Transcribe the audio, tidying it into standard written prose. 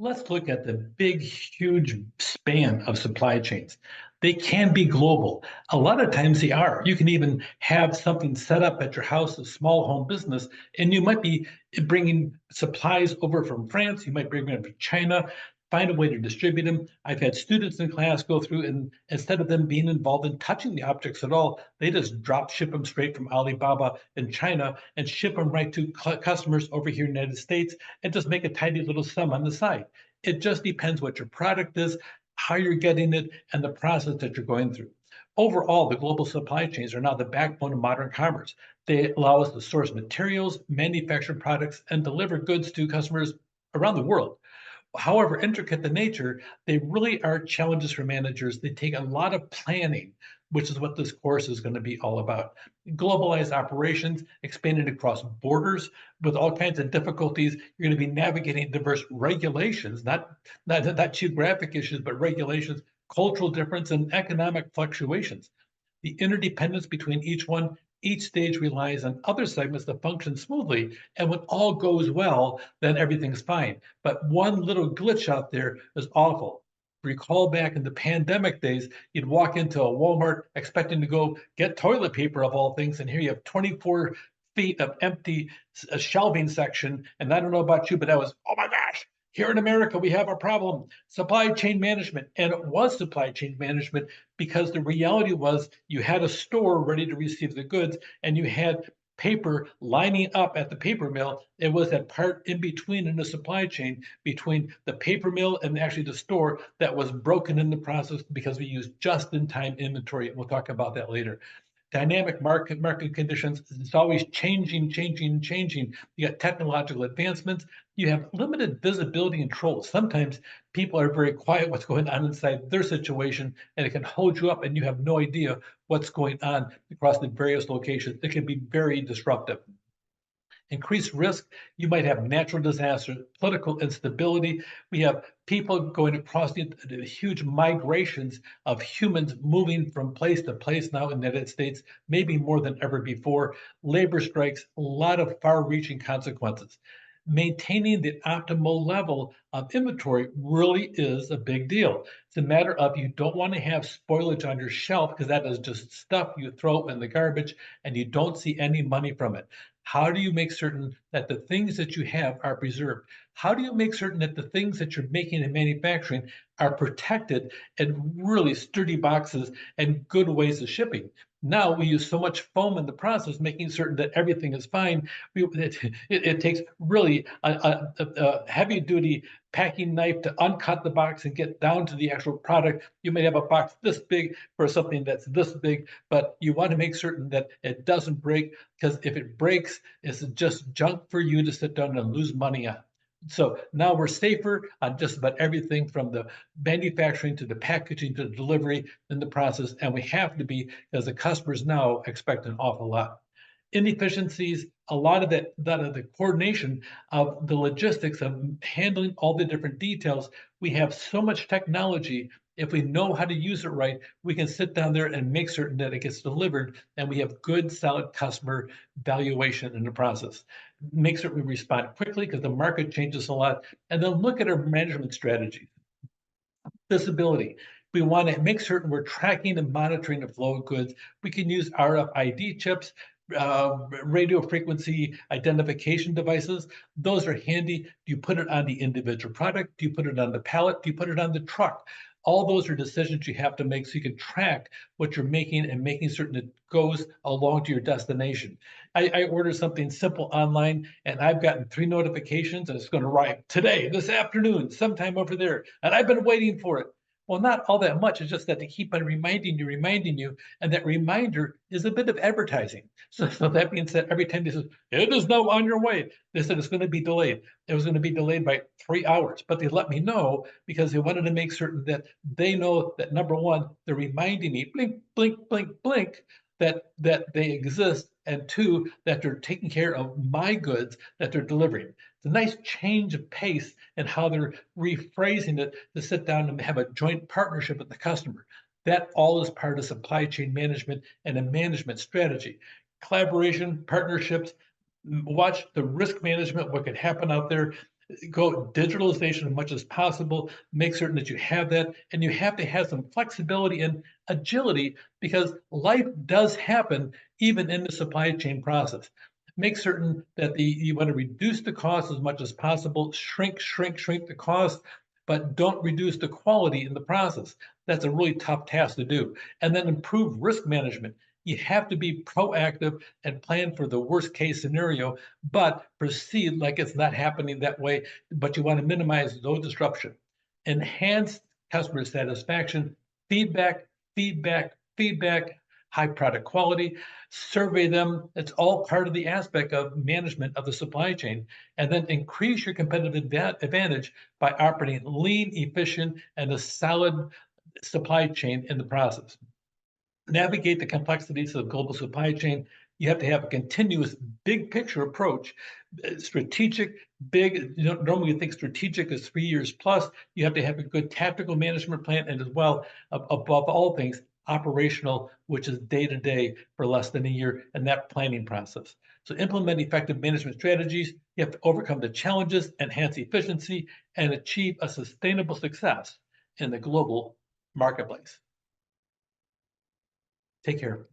Let's look at the big, huge span of supply chains. They can be global. A lot of times they are. You can even have something set up at your house, a small home business, and you might be bringing supplies over from France. You might bring them from China, find a way to distribute them. I've had students in class go through and instead of them being involved in touching the objects at all, they just drop ship them straight from Alibaba in China and ship them right to customers over here in the United States and just make a tiny little sum on the side. It just depends what your product is, how you're getting it, and the process that you're going through. Overall, the global supply chains are now the backbone of modern commerce. They allow us to source materials, manufacture products, and deliver goods to customers around the world. However intricate the nature, they really are challenges for managers. They take a lot of planning, which is what this course is going to be all about. Globalized operations, expanding across borders with all kinds of difficulties. You're going to be navigating diverse regulations, not geographic issues, but regulations, cultural difference, and economic fluctuations. The interdependence between each stage relies on other segments to function smoothly. And when all goes well, then everything's fine. But one little glitch out there is awful. Recall back in the pandemic days, you'd walk into a Walmart expecting to go get toilet paper of all things, and here you have 24 feet of empty shelving section. And I don't know about you, but that was, oh my gosh, here in America, we have a problem. Supply chain management. And it was supply chain management because the reality was you had a store ready to receive the goods and you had paper lining up at the paper mill. It was that part in between in the supply chain between the paper mill and actually the store that was broken in the process because we used just-in-time inventory. We'll talk about that later. Dynamic market conditions. It's always changing. You got technological advancements. You have limited visibility and control. Sometimes people are very quiet what's going on inside their situation, and it can hold you up, and you have no idea what's going on across the various locations. It can be very disruptive. Increased risk, you might have natural disasters, political instability. We have people going across the huge migrations of humans moving from place to place now in the United States, maybe more than ever before. Labor strikes, a lot of far-reaching consequences. Maintaining the optimal level of inventory really is a big deal. It's a matter of you don't want to have spoilage on your shelf because that is just stuff you throw in the garbage and you don't see any money from it. How do you make certain that the things that you have are preserved? How do you make certain that the things that you're making and manufacturing are protected in really sturdy boxes and good ways of shipping? Now we use so much foam in the process, making certain that everything is fine. It takes really a heavy-duty packing knife to uncut the box and get down to the actual product. You may have a box this big for something that's this big, but you want to make certain that it doesn't break, because if it breaks, it's just junk for you to sit down and lose money on. So now we're safer on just about everything from the manufacturing to the packaging to the delivery in the process, and we have to be, because the customers now expect an awful lot. Inefficiencies, a lot of that of the coordination of the logistics of handling all the different details. We have so much technology. If we know how to use it right, we can sit down there and make certain that it gets delivered and we have good, solid customer valuation in the process. Make certain we respond quickly because the market changes a lot. And then look at our management strategy. Visibility. We want to make certain we're tracking and monitoring the flow of goods. We can use RFID chips, radio frequency identification devices. Those are handy. Do you put it on the individual product? Do you put it on the pallet? Do you put it on the truck? All those are decisions you have to make so you can track what you're making and making certain it goes along to your destination. I ordered something simple online and I've gotten 3 notifications and it's going to arrive today, this afternoon, sometime over there. And I've been waiting for it. Well, not all that much. It's just that they keep on reminding you, and that reminder is a bit of advertising. So that being said, every time they say, it is now on your way, they said it's going to be delayed. It was going to be delayed by 3 hours, but they let me know because they wanted to make certain that they know that, number one, they're reminding me, blink, blink, blink, blink, that they exist, and 2, that they're taking care of my goods that they're delivering. It's a nice change of pace and how they're rephrasing it to sit down and have a joint partnership with the customer. That all is part of supply chain management and a management strategy. Collaboration, partnerships, watch the risk management, what could happen out there. Go digitalization as much as possible, make certain that you have that, and you have to have some flexibility and agility because life does happen even in the supply chain process. Make certain that you want to reduce the cost as much as possible, shrink the cost, but don't reduce the quality in the process. That's a really tough task to do. And then improve risk management. You have to be proactive and plan for the worst case scenario, but proceed like it's not happening that way. But you want to minimize those disruption. Enhance customer satisfaction, feedback, feedback, high product quality, survey them. It's all part of the aspect of management of the supply chain. And then increase your competitive advantage by operating lean, efficient, and a solid supply chain in the process. Navigate the complexities of the global supply chain. You have to have a continuous big picture approach, strategic, big. You know, normally you think strategic is 3 years plus. You have to have a good tactical management plan, and as well, above all things, operational, which is day to day for less than a year, and that planning process. So implement effective management strategies. You have to overcome the challenges, enhance efficiency, and achieve a sustainable success in the global marketplace. Take care.